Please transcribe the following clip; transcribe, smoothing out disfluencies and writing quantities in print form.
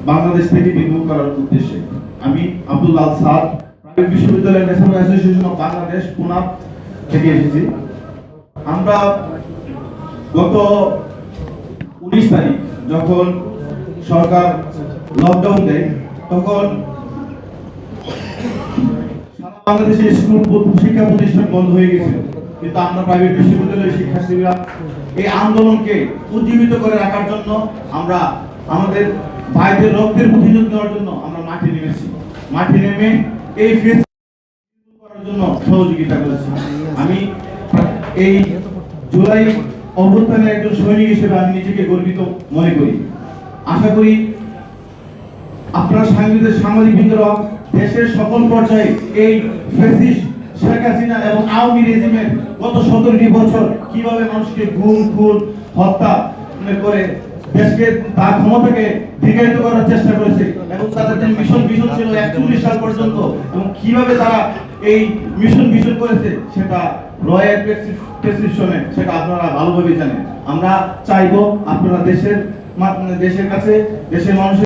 বাংলাদেশ থেকে বিমুখ করার উদ্দেশ্যে আমি আব্দুল আল সাদ প্রাইভেট বিশ্ববিদ্যালয় ন্যাশনাল অ্যাসোসিয়েশন অফ বাংলাদেশ পুনা থেকে এসেছি। আমরা গত 19 তারিখ যখন সরকার লকডাউন দেয় তখন সারা বাংলাদেশে স্কুল শিক্ষা প্রতিষ্ঠান বন্ধ হয়ে গেছে, কিন্তু আমরা প্রাইভেট বিশ্ববিদ্যালয়ের শিক্ষার্থীরা এই আন্দোলনকে উজ্জীবিত করে রাখার জন্য আমরা আমাদের ভাইদের রক্তের প্রতিশোধ নেওয়ার জন্য আমরা মাঠে নেমেছি। মাঠে নেমে এই ফেস করার জন্য সহযোগিতা করেছি। আমি এই জুলাই অভ্যুত্থানের একজন সৈনিক হিসেবে আমি নিজেকে গর্বিত মনে করি। আশা করি আপনারা সাংবাদিক বৃন্দরা দেশের সকল পর্যায়ে এই ফ্যাসিস্ট শেখ হাসিনা এবং আওয়ামী রেজিমের গত 17টি বছর কিভাবে মানুষকে গুম খুন হত্যা করে দেশকে তার ক্ষমতাকে দীর্ঘায়িত করার চেষ্টা করেছে এবং তাদের যে মিশন ছিল 41 সাল পর্যন্ত এবং কিভাবে তারা এই মিশন করেছে সেটা রয়্যাল প্রেসক্রিপশনে সেটা আপনারা ভালোভাবে জানেন। আমরা চাইবো আপনারা দেশের কাছে দেশের মানুষের